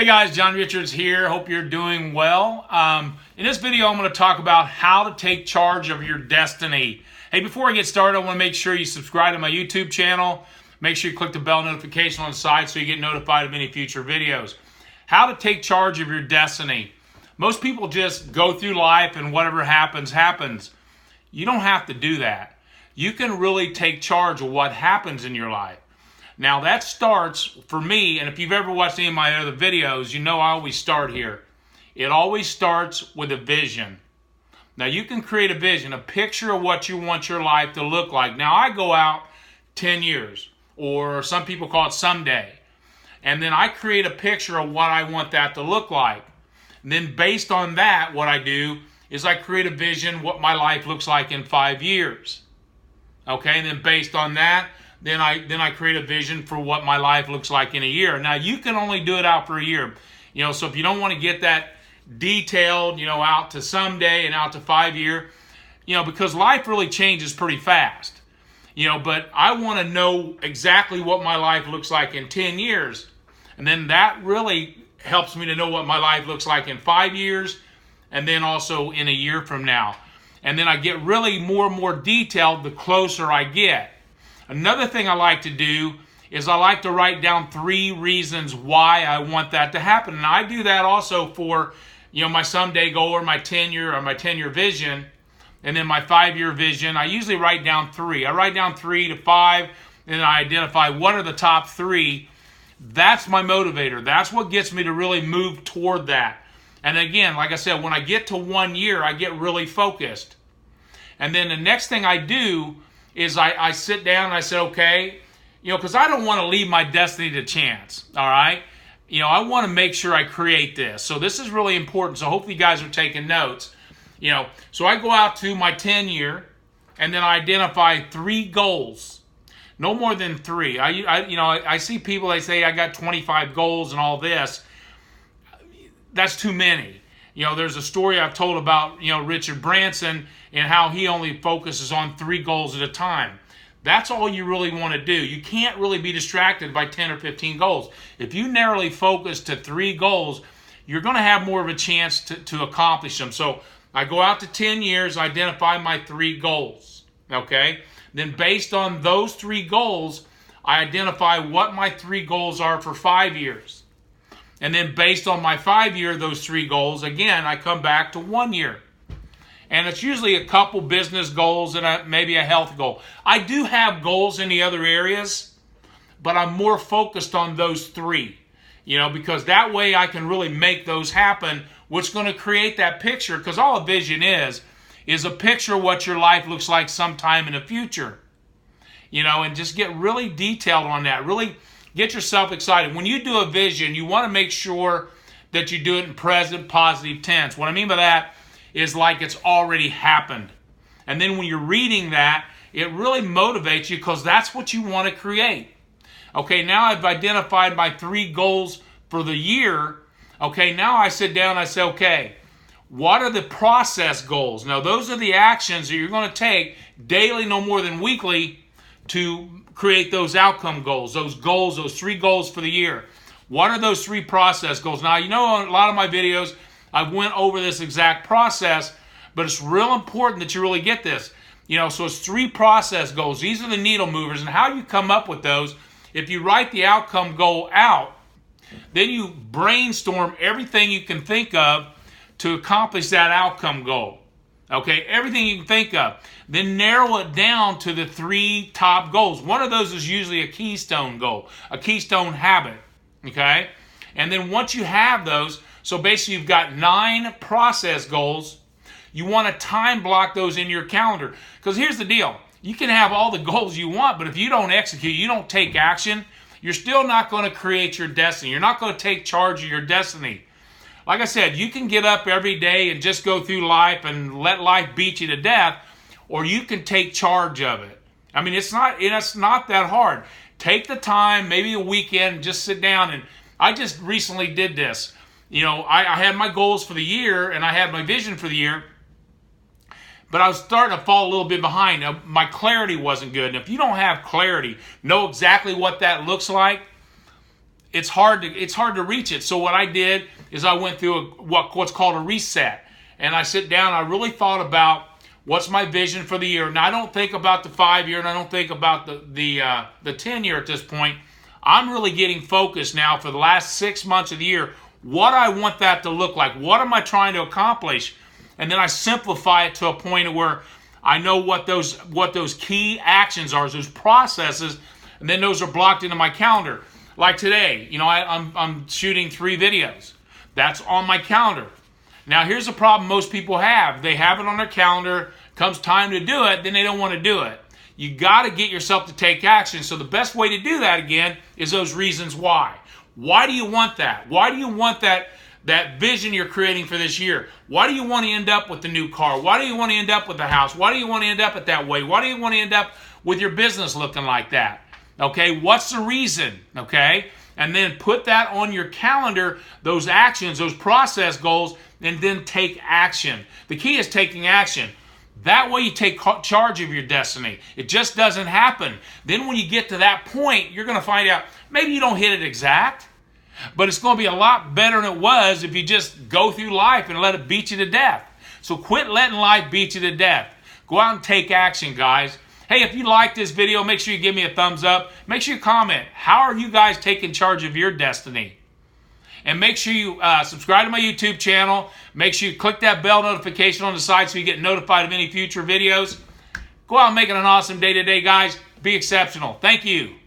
Hey guys, John Richards here. Hope you're doing well. In this video, I'm going to talk about how to take charge of your destiny. Hey, before I get started, I want to make sure you subscribe to my YouTube channel. Make sure you click the bell notification on the side so you get notified of any future videos. How to take charge of your destiny. Most people just go through life and whatever happens, happens. You don't have to do that. You can really take charge of what happens in your life. Now that starts, for me, and if you've ever watched any of my other videos, you know I always start here. It always starts with a vision. Now you can create a vision, a picture of what you want your life to look like. Now I go out 10 years, or some people call it someday. And then I create a picture of what I want that to look like. And then based on that, what I do is I create a vision what my life looks like in 5 years. Okay, and then based on that, then I create a vision for what my life looks like in a year. Now, you can only do it out for a year. So if you don't want to get that detailed, out to someday and out to 5 year, because life really changes pretty fast. But I want to know exactly what my life looks like in 10 years. And then that really helps me to know what my life looks like in 5 years and then also in a year from now. And then I get really more and more detailed the closer I get. Another thing I like to do is I like to write down 3 reasons why I want that to happen. And I do that also for, my someday goal or my 10-year vision, and then my 5-year vision. I usually write down 3. I write down 3 to 5, and then I identify what are the top 3. That's my motivator. That's what gets me to really move toward that. And again, like I said, when I get to 1 year, I get really focused. And then the next thing I do is I sit down and I say, okay, because I don't want to leave my destiny to chance, all right? I want to make sure I create this. So this is really important. So hopefully you guys are taking notes. So I go out to my 10-year, and then I identify 3 goals. No more than 3. I see people, they say, I got 25 goals and all this. That's too many. There's a story I've told about, Richard Branson and how he only focuses on 3 goals at a time. That's all you really want to do. You can't really be distracted by 10 or 15 goals. If you narrowly focus to 3 goals, you're going to have more of a chance to accomplish them. So I go out to 10 years, identify my 3 goals. Okay? Then based on those 3 goals, I identify what my 3 goals are for 5 years. And then based on my 5-year, those 3 goals, again, I come back to 1 year. And it's usually a couple business goals and maybe a health goal. I do have goals in the other areas, but I'm more focused on those 3, because that way I can really make those happen, which is going to create that picture, because all a vision is a picture of what your life looks like sometime in the future. And just get really detailed on that. Really get yourself excited. When you do a vision, you want to make sure that you do it in present positive tense. What I mean by that is like it's already happened. And then when you're reading that, it really motivates you because that's what you want to create. Okay, now I've identified my 3 goals for the year. Okay, now I sit down and I say, okay, what are the process goals? Now those are the actions that you're going to take daily, no more than weekly, to create those outcome goals, those 3 goals for the year. What are those 3 process goals? Now, on a lot of my videos, I went over this exact process, but it's real important that you really get this. So it's 3 process goals. These are the needle movers, and how you come up with those, if you write the outcome goal out, then you brainstorm everything you can think of to accomplish that outcome goal. Okay, everything you can think of. Then narrow it down to the 3 top goals. One of those is usually a keystone goal, a keystone habit. Okay, and then once you have those, so basically you've got 9 process goals. You want to time block those in your calendar. Because here's the deal. You can have all the goals you want, but if you don't execute, you don't take action, you're still not going to create your destiny. You're not going to take charge of your destiny. Like I said, you can get up every day and just go through life and let life beat you to death, or you can take charge of it. I mean, it's not that hard. Take the time, maybe a weekend, just sit down. And I just recently did this. I had my goals for the year and I had my vision for the year, but I was starting to fall a little bit behind. Now, my clarity wasn't good. And if you don't have clarity, know exactly what that looks like, it's hard to reach it. So what I did is I went through what's called a reset, and I sit down. I really thought about what's my vision for the year. Now I don't think about the 5-year, and I don't think about the 10-year at this point. I'm really getting focused now for the last 6 months of the year. What I want that to look like. What am I trying to accomplish? And then I simplify it to a point where I know what those key actions are, those processes, and then those are blocked into my calendar. Like today, I'm shooting 3 videos. That's on my calendar. Now here's the problem most people have. They have it on their calendar. Comes time to do it, then they don't want to do it. You got to get yourself to take action. So the best way to do that again is those reasons why. Why do you want that? Why do you want that vision you're creating for this year? Why do you want to end up with the new car? Why do you want to end up with the house? Why do you want to end up at that way? Why do you want to end up with your business looking like that? Okay, what's the reason? Okay, and then put that on your calendar, those actions, those process goals, and then take action. The key is taking action. That way you take charge of your destiny. It just doesn't happen. Then when you get to that point, you're going to find out maybe you don't hit it exact, but it's going to be a lot better than it was if you just go through life and let it beat you to death. So quit letting life beat you to death. Go out and take action, guys. Hey, if you like this video, make sure you give me a thumbs up. Make sure you comment. How are you guys taking charge of your destiny? And make sure you subscribe to my YouTube channel. Make sure you click that bell notification on the side so you get notified of any future videos. Go out and make it an awesome day today, guys. Be exceptional. Thank you.